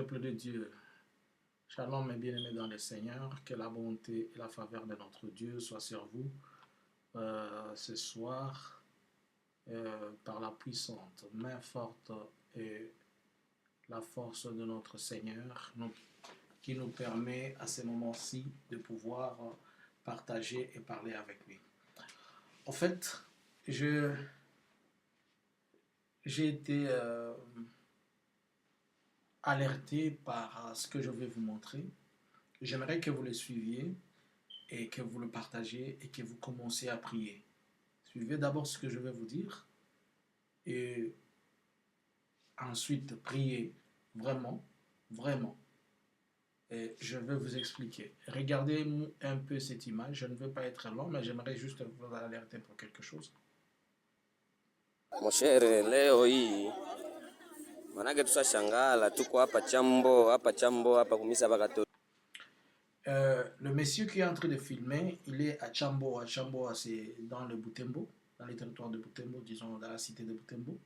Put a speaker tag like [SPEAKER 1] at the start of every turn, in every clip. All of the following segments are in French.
[SPEAKER 1] peuple de Dieu. Shalom, mes bien-aimés dans le Seigneur. Que la bonté et la faveur de notre Dieu soient sur vous ce soir par la puissante main forte et la force de notre Seigneur qui nous permet à ces moments-ci de pouvoir partager et parler avec lui. En fait, j'ai été alerté par ce que je vais vous montrer. J'aimerais que vous le suiviez et que vous le partagiez et que vous commenciez à prier. Suivez d'abord ce que je vais vous dire et ensuite priez vraiment, vraiment. Et je vais vous expliquer. Regardez un peu cette image. Je ne veux pas être long, mais j'aimerais juste vous alerter pour quelque chose.
[SPEAKER 2] Mon cher, leo hii manake tushashangala, tuko hapa chambo kumisa Bakatolika.
[SPEAKER 1] Le monsieur qui est en train de filmer, il est à Chamboa. Chamboa, c'est dans le Butembo, dans les territoires de Butembo, disons dans la cité de Butembo.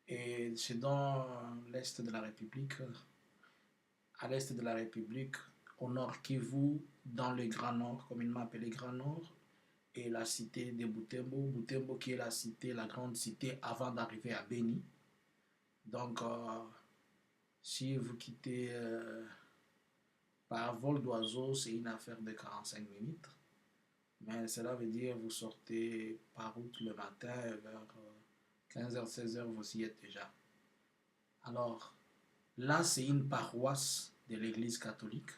[SPEAKER 1] Et c'est dans l'est de la République, à l'est de la République, au nord Kivu, dans le Grand Nord, comme il m'a appelé Grand Nord, et la cité de Butembo. Butembo qui est la cité, la grande cité avant d'arriver à Beni. Donc, si vous quittez par vol d'oiseau, c'est une affaire de 45 minutes. Mais cela veut dire que vous sortez par route le matin vers 15h, 16h, vous y êtes déjà. Alors, là, c'est une paroisse de l'église catholique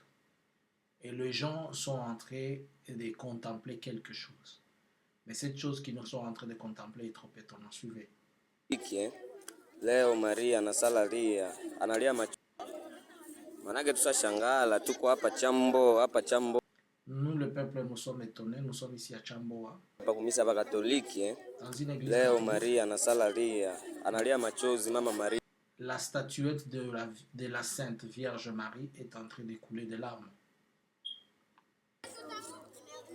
[SPEAKER 1] et les gens sont en train de contempler quelque chose. Mais cette chose qu'ils sont en train de contempler est trop étonnante. Suivez.
[SPEAKER 2] Leo Maria anasalalia, analia macho. Manake tushashangala, tuko hapa chambo.
[SPEAKER 1] Nous, le peuple, nous sommes étonnés. Nous sommes ici à Chamboa.
[SPEAKER 2] Hapa kumisa Bakatoliki.
[SPEAKER 1] Dans une église
[SPEAKER 2] Leo
[SPEAKER 1] catholique.
[SPEAKER 2] Maria anasalalia, analia machozi mama Maria.
[SPEAKER 1] La statuette de la Sainte Vierge Marie est en train de couler des larmes.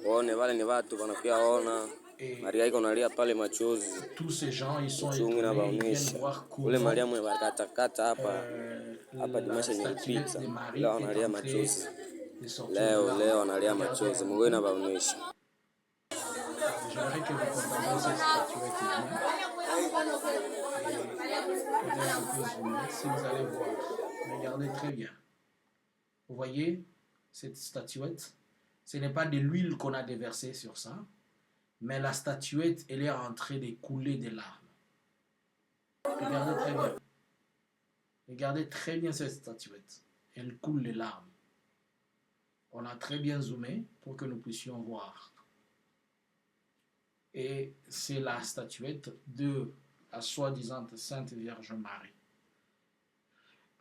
[SPEAKER 2] One wale ni watu wanakuya ona Maria iko nalia pale machozi.
[SPEAKER 1] Tous ces gens, ils sont étonnés, ils viennent voir comment
[SPEAKER 2] ule Maria mwe barakatakata hapa dimasha
[SPEAKER 1] statuette de Marie
[SPEAKER 2] leo
[SPEAKER 1] est
[SPEAKER 2] analia
[SPEAKER 1] en train
[SPEAKER 2] machozi.
[SPEAKER 1] de sortir des larmes.
[SPEAKER 2] Leo analia machozi. Mungu na baonesha.
[SPEAKER 1] J'aimerais que vous contempliez cette statuette ici. Et un peu zoomé, si vous allez voir, regardez très bien. Vous voyez cette statuette? Ce n'est pas de l'huile qu'on a déversée sur ça, mais la statuette, elle est en train de couler des larmes. Regardez très bien. Regardez très bien cette statuette. Elle coule les larmes. On a très bien zoomé pour que nous puissions voir. Et c'est la statuette de la soi-disant Sainte Vierge Marie.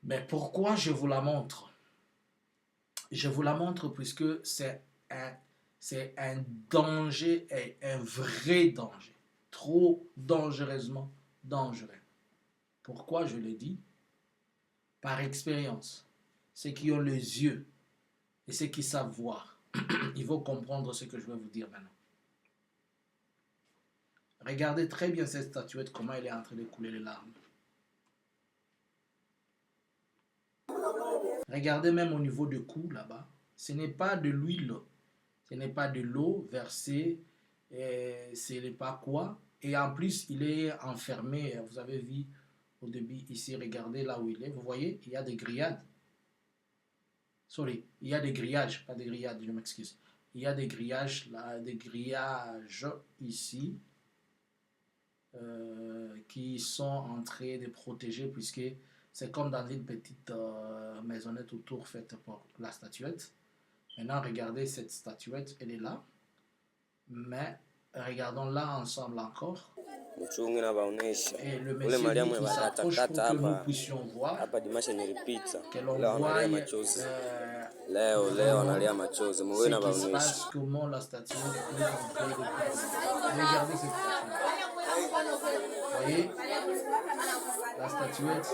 [SPEAKER 1] Mais pourquoi je vous la montre? Je vous la montre puisque c'est un danger, et un vrai danger. Trop dangereusement dangereux. Pourquoi je le dis? Par expérience. Ceux qui ont les yeux et ceux qui savent voir, ils vont comprendre ce que je vais vous dire maintenant. Regardez très bien cette statuette, comment elle est en train de couler les larmes. Regardez même au niveau du cou là-bas. Ce n'est pas de l'huile, ce n'est pas de l'eau versée, ce n'est pas quoi. Et en plus, il est enfermé. Vous avez vu au début ici, regardez là où il est. Vous voyez, il y a des grillades. Sorry, il y a des grillages, pas des grillades, je m'excuse. Il y a des grillages là, des grillages ici qui sont en train de protéger puisque c'est comme dans une petite maisonnette autour faite pour la statuette. Maintenant, regardez cette statuette, elle est là. Mais regardons là ensemble encore. Et le monsieur dit qu'il s'approche pour que nous puissions voir, que l'on voie ce qui se passe, comment la statuette est en train de couler. Regardez cette statuette. Vous voyez la statuette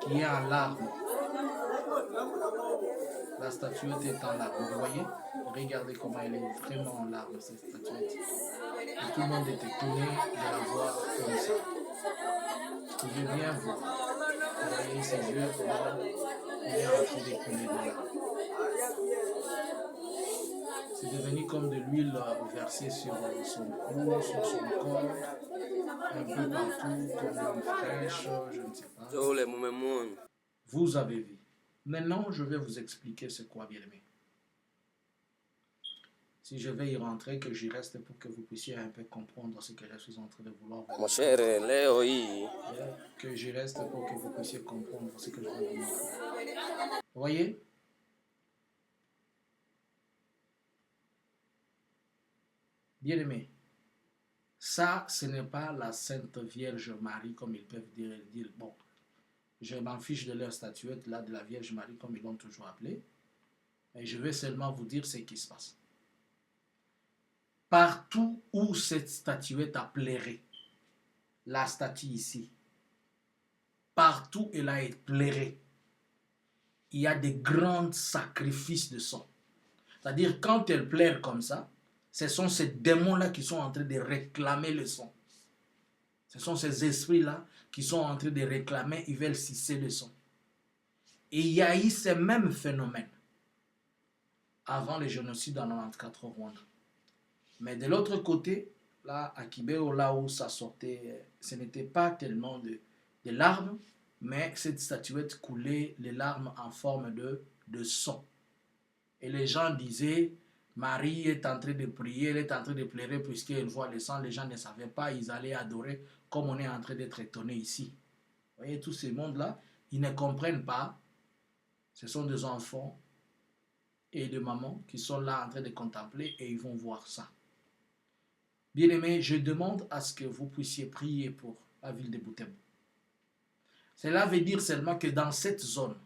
[SPEAKER 1] qui est en larmes. La statuette est en larmes. Vous voyez? Regardez comment elle est vraiment en larmes, cette statuette. Et tout le monde est étonné de la voir comme ça. Vous pouvez bien voir. Vous voyez ses yeux, comment il est en train de couler de larmes. C'est devenu comme de l'huile versée sur son cou, sur son corps, un peu partout, comme l'huile fraîche, je ne sais pas. Vous avez vu. Maintenant, je vais vous expliquer c'est quoi, bien-aimé. Si je vais y rentrer, que j'y reste pour que vous puissiez un peu comprendre ce que je suis en train de vouloir vous montrer. Que j'y reste pour que vous puissiez comprendre ce que je vais vous montrer. Vous voyez? Bien-aimé, ça, ce n'est pas la Sainte Vierge Marie, comme ils peuvent dire. Bon, je m'en fiche de leur statuette, là, de la Vierge Marie, comme ils l'ont toujours appelée. Et je vais seulement vous dire ce qui se passe. Partout où cette statuette a plairé, la statue ici, partout elle a plairé, il y a des grands sacrifices de sang. C'est-à-dire, quand elle plaire comme ça, ce sont ces démons-là qui sont en train de réclamer le sang. Ce sont ces esprits-là qui sont en train de réclamer, ils veulent sucer le sang. Et il y a eu ces mêmes phénomènes avant le génocide en 94 au Rwanda. Mais de l'autre côté, là, à Kibéo, là où ça sortait, ce n'était pas tellement de larmes, mais cette statuette coulait les larmes en forme de sang. Et les gens disaient, Marie est en train de prier, elle est en train de pleurer puisqu'elle voit le sang. Les gens ne savaient pas, ils allaient adorer comme on est en train d'être étonné ici. Vous voyez, tous ces mondes-là, ils ne comprennent pas. Ce sont des enfants et des mamans qui sont là en train de contempler et ils vont voir ça. Bien-aimés, je demande à ce que vous puissiez prier pour la ville de Butembo. Cela veut dire seulement que dans cette zone,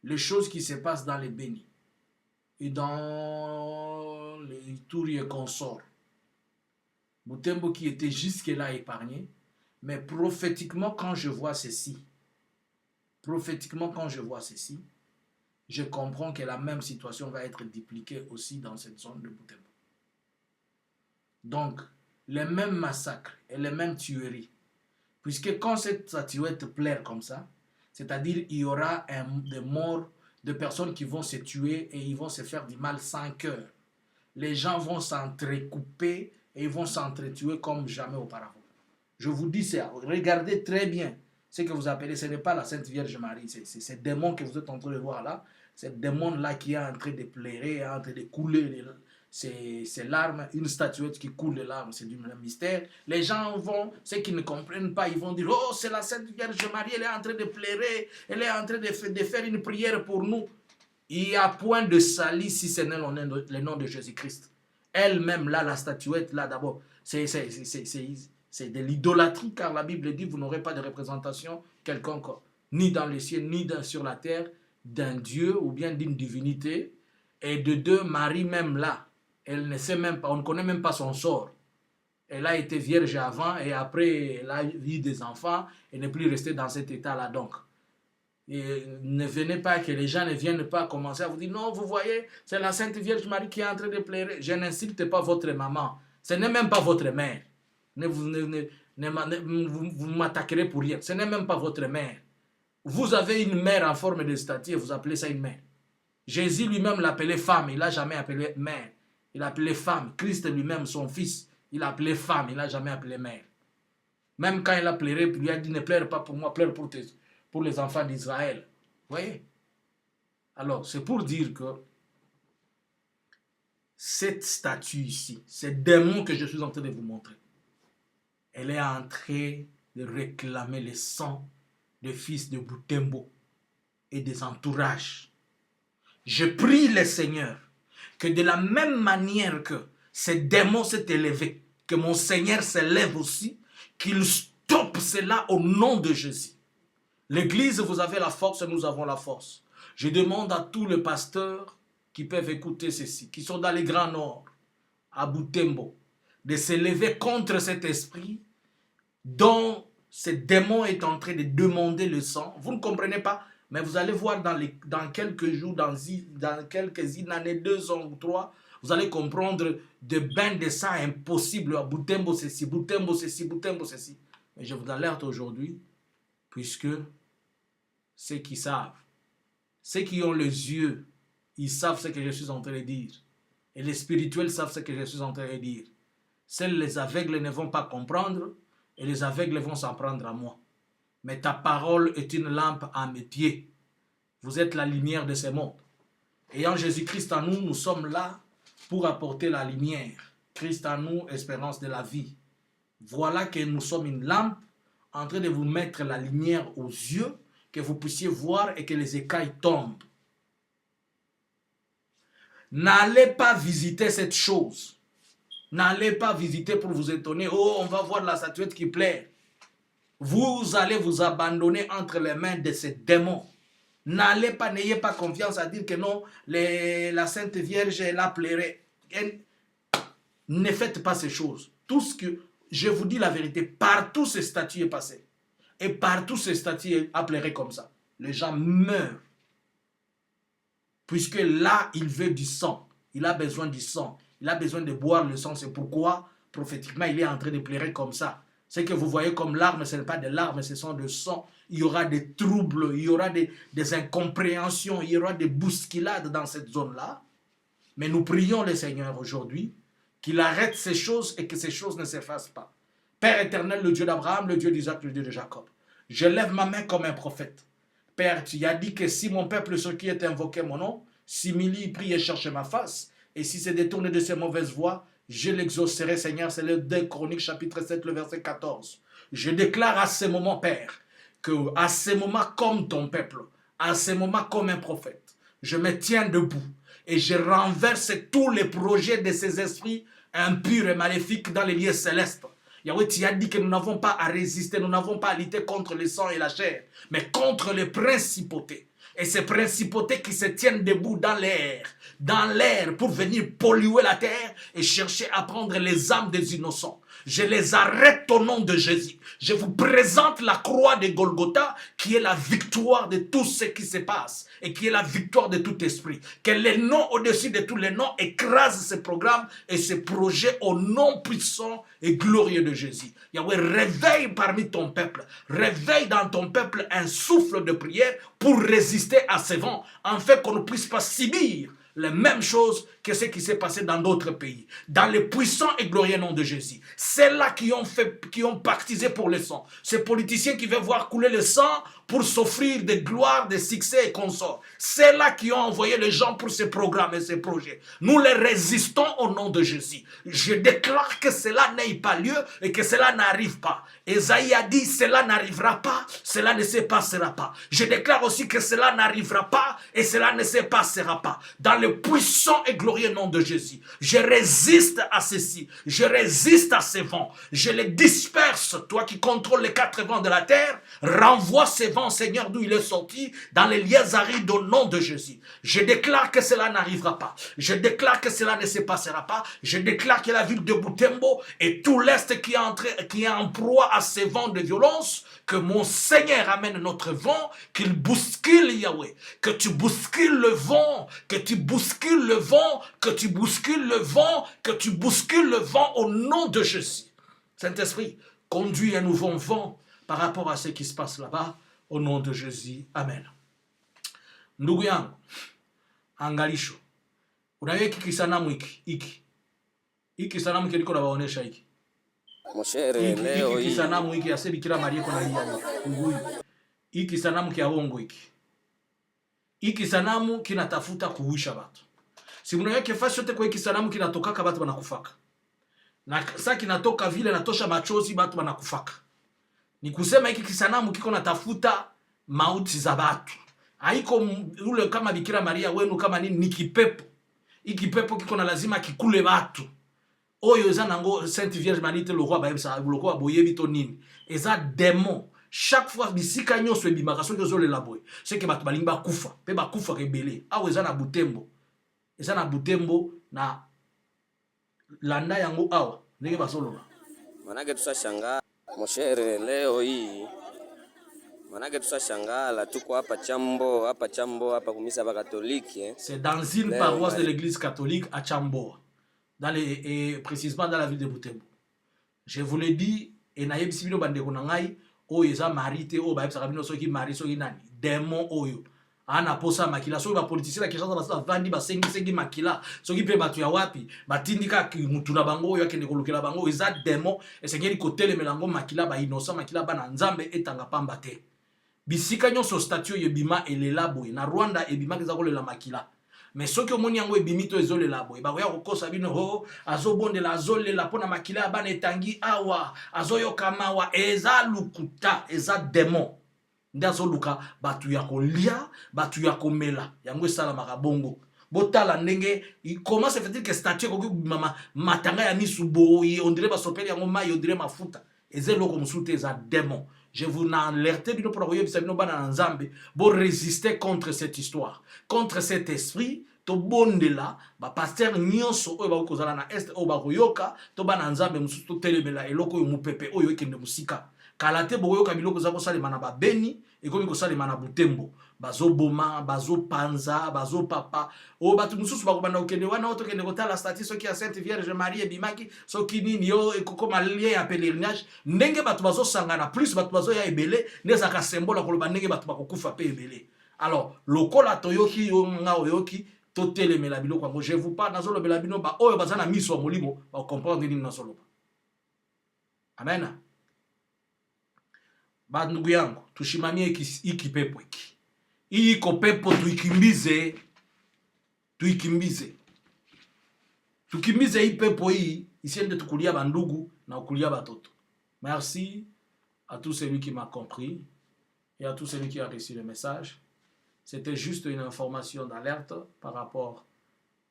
[SPEAKER 1] les choses qui se passent dans les Bénis et dans les Ituri et consorts, Butembo qui était jusque-là épargné, mais prophétiquement quand je vois ceci, je comprends que la même situation va être dupliquée aussi dans cette zone de Butembo. Donc, les mêmes massacres et les mêmes tueries. Puisque quand cette statuette plaire comme ça, c'est-à-dire il y aura des morts, de personnes qui vont se tuer et ils vont se faire du mal sans cœur. Les gens vont s'entrecouper et ils vont s'entretuer comme jamais auparavant. Je vous dis ça, regardez très bien ce que vous appelez, ce n'est pas la Sainte Vierge Marie, c'est ces démons que vous êtes en train de voir là, ces démons-là qui est en train de pleurer, en train de couler ces larmes, une statuette qui coule les larmes, c'est du mystère. Les gens vont, ceux qui ne comprennent pas, ils vont dire, oh, c'est la Sainte Vierge Marie, elle est en train de pleurer, elle est en train de faire une prière pour nous. Il n'y a point de salut si ce n'est le nom de Jésus-Christ. Elle-même, là, la statuette, là, d'abord, c'est de l'idolâtrie, car la Bible dit, vous n'aurez pas de représentation quelconque, ni dans les cieux, ni sur la terre, d'un Dieu ou bien d'une divinité. Et de deux, Marie même là, elle ne sait même pas, on ne connaît même pas son sort. Elle a été vierge avant et après elle a eu des enfants et n'est plus restée dans cet état-là. Donc, et ne venez pas, que les gens ne viennent pas commencer à vous dire, non, vous voyez, c'est la Sainte Vierge Marie qui est en train de pleurer. Je n'insulte pas votre maman. Ce n'est même pas votre mère. Vous m'attaquerez pour rien. Ce n'est même pas votre mère. Vous avez une mère en forme de statue et vous appelez ça une mère. Jésus lui-même l'appelait femme, il n'a jamais appelé mère. Il appelait femme. Christ lui-même, son fils, il appelait femme, il n'a jamais appelé mère. Même quand il a pleuré, il lui a dit, ne pleure pas pour moi, pleure pour les enfants d'Israël. Vous voyez? Alors, c'est pour dire que cette statue ici, ce démon que je suis en train de vous montrer, elle est en train de réclamer le sang des fils de Butembo et des entourages. Je prie le Seigneur que de la même manière que ce démon s'est élevé, que mon Seigneur s'élève aussi, qu'il stoppe cela au nom de Jésus. L'église, vous avez la force, nous avons la force. Je demande à tous les pasteurs qui peuvent écouter ceci, qui sont dans les Grands Nord, à Butembo, de s'élever contre cet esprit dont ce démon est en train de demander le sang. Vous ne comprenez pas, mais vous allez voir dans quelques jours, dans quelques années, 2 ans ou 3, vous allez comprendre de bains de sang impossibles à Butembo ceci, Butembo ceci, Butembo ceci. Mais je vous alerte aujourd'hui, puisque ceux qui savent Ceux qui ont les yeux, ils savent ce que je suis en train de dire. Et les spirituels savent ce que je suis en train de dire. Seuls les aveugles ne vont pas comprendre et les aveugles vont s'en prendre à moi. Mais ta parole est une lampe à mes pieds. Vous êtes la lumière de ce monde. Et en Jésus-Christ en nous, nous sommes là pour apporter la lumière. Christ en nous, espérance de la vie. Voilà que nous sommes une lampe en train de vous mettre la lumière aux yeux, que vous puissiez voir et que les écailles tombent. N'allez pas visiter cette chose. N'allez pas visiter pour vous étonner. Oh, on va voir la statuette qui plaît. Vous allez vous abandonner entre les mains de ces démons. N'allez pas, n'ayez pas confiance à dire que non, la Sainte Vierge, elle a pleuré. Ne faites pas ces choses. Tout ce que, je vous dis la vérité, partout ces statues est passé. Et partout ces statues a pleuré comme ça. Les gens meurent. Puisque là, il veut du sang. Il a besoin du sang. Il a besoin de boire le sang. C'est pourquoi, prophétiquement, il est en train de pleurer comme ça. Ce que vous voyez comme larmes, ce n'est pas des larmes, ce sont du sang. Il y aura des troubles, il y aura des incompréhensions, il y aura des bousculades dans cette zone-là. Mais nous prions le Seigneur aujourd'hui qu'il arrête ces choses et que ces choses ne s'effacent pas. Père éternel, le Dieu d'Abraham, le Dieu d'Isaac, le Dieu de Jacob, je lève ma main comme un prophète. Père, tu as dit que si mon peuple, ceux qui est invoqué mon nom, s'humilie, prie et cherche ma face, et si c'est détourné de ses mauvaises voies, je l'exaucerai, Seigneur. C'est le 2 Chroniques, chapitre 7, le verset 14. Je déclare à ce moment, Père, que à ce moment, comme ton peuple, à ce moment, comme un prophète, je me tiens debout et je renverse tous les projets de ces esprits impurs et maléfiques dans les lieux célestes. Yahweh, tu as dit que nous n'avons pas à résister, nous n'avons pas à lutter contre le sang et la chair, mais contre les principautés. Et ces principautés qui se tiennent debout dans l'air pour venir polluer la terre et chercher à prendre les âmes des innocents. Je les arrête au nom de Jésus. Je vous présente la croix de Golgotha qui est la victoire de tout ce qui se passe et qui est la victoire de tout esprit. Que les noms au-dessus de tous les noms écrasent ces programmes et ces projets au nom puissant et glorieux de Jésus. Yahweh, réveille parmi ton peuple, réveille dans ton peuple un souffle de prière pour résister à ces vents, afin qu'on ne puisse pas subir les mêmes choses que ce qui s'est passé dans d'autres pays. Dans le puissant et glorieux nom de Jésus. C'est là qui ont pactisé pour le sang. Ces politiciens qui veulent voir couler le sang pour s'offrir des gloires, des succès et consorts. C'est là qui ont envoyé les gens pour ces programmes et ces projets. Nous les résistons au nom de Jésus. Je déclare que cela n'ait pas lieu et que cela n'arrive pas. Ésaïe a dit, cela n'arrivera pas, cela ne se passera pas. Je déclare aussi que cela n'arrivera pas et cela ne se passera pas. Dans le puissant et glorieux nom de Jésus, je résiste à ceci, je résiste à ces vents, je les disperse. Toi qui contrôles les 4 vents de la terre, renvoie ces vents, Seigneur, d'où il est sorti, dans les lieux arides au nom de Jésus. Je déclare que cela n'arrivera pas, je déclare que cela ne se passera pas, je déclare que la ville de Butembo et tout l'Est qui est en proie à ces vents de violence, que mon Seigneur amène notre vent, qu'il bouscule, Yahweh, que tu bouscules le vent, que tu bouscules le vent, que tu bouscules le vent, que tu bouscules le vent au nom de Jésus. Saint-Esprit, conduis un nouveau vent par rapport à ce qui se passe là-bas, au nom de Jésus. Amen. Ndugu yangu, angalisho. Unaweza hiki sanamu hiki sanamu kiliko nawaonesha hiki.
[SPEAKER 2] Moshere leo hii.
[SPEAKER 1] Hiki sanamu hiki asebi kila Maria kuna nguyu. Hiki sanamu kia bongo hiki. Hiki sanamu kinatafuta kuhuisha watu. Si mnaona kifasi yote kwa hiki sanamu kinatokaka watu wanakufaka. Na sasa kinatoka vile natosha machozi watu wanakufaka. Ni kusema hiki kisanamu kiko natafuta mauti za watu. Haiko ule kama Bikira Maria wenu kama nini, ni kipepo. Hiki kipepo kiko na lazima kikule watu. Oyo eza nango Sainte Vierge Manite le roi ba yebisa le roi boyebi to nini. Eza démon. Chaque fois bisika nyonso ebimaka soki ozolela boye. C'est que bato balingi bakufa, pe bakufa ke belé. Awo eza na Butembo. Eza na Butembo na landa yango awa. Ndenge basolola.
[SPEAKER 2] Manake tusashangaa moshere leo hii. Manake tusashangala tuko hapa Chambo hapa kumisa ba Katoliki.
[SPEAKER 1] C'est dans une paroisse de l'église catholique à Chambo. Et précisément dans la ville de Butembo. Je vous l'ai dit, et naïb si bino bande konangai, o yeza marité, o baïb sarabino soki mari soki nani, démon oyo. ana posa makila soki bapolitisien na kinshasa baso bavandi basengisengi makila soki mpe bato ya wapi batindika mutu na bango oyo akende kolukela bango eza demo esengeli kotelemela yango makila bainosa makila bana nzambe etanga pamba te bisika nyonso statut oyo ebima elela boye na rwanda ebimaki eza kolela makila mais soki omoni yango ebimi to ezolela boye bakoya kokosa bino o azobondela azolela mpona makila ya bana etangi awa azoyoka mawa eza lukuta eza demo nde azoluka bato ya kolia bato ya komela yango esalamaka bongo botala ndenge comment se fait-il que statue ekoki kobima matanga ya misu boye ondire basopeli yango mai ondire mafuta eza eloko mosusu te eza démon. Je vous alerte bino mpona koyebisa bino bana na nzambe borésister contre cette histoire contre cet esprit tobondela bapaster nyonso oyo bakoki kozala na este oyo bakoyoka to bana nzambe mosusu totelemela eloko oyo mopepe oyo ekende mosika kala te bokoyoka biloko eza kosalema na babeni ekomi kosalema na butembo bazoboma bazopanza bazopapa oyo bato mosusu bakobanda kokende wana oyo tokende kotala stati soki ya sainte vierge marie ebimaki soki nini yo ekokoma lie ya pèlerinage ndenge bato bazosangana plus bato bazoya ebele nde ezalaka symbole koloba ndenge bato bakokufa mpe ebele. Alors lokola toyoki yo nga oyoki totelemela biloko yango je vous parle nazolobela bino ba oyo baza na miso ya molimo bakomprendre nini nazoloba. Amen. Bandugu yangu tushimamie iki pepo hiki iko pepo tuikimbize tukimbize hii pepo hii isiende tukulia bandugu na ukulia batoto. Merci à tout celui qui m'a compris et à tout celui qui a reçu le message. C'était juste une information d'alerte par rapport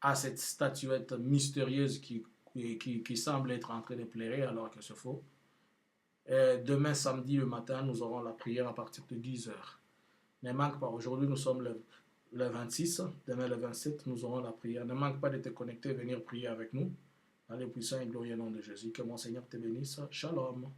[SPEAKER 1] à cette statuette mystérieuse qui semble être en train de pleurer alors que c'est faux. Et demain samedi le matin, nous aurons la prière à partir de 10h. Ne manque pas, aujourd'hui nous sommes le 26, demain le 27, nous aurons la prière. Ne manque pas de te connecter, venir prier avec nous. Dans le puissant et glorieux nom de Jésus. Que mon Seigneur te bénisse. Shalom.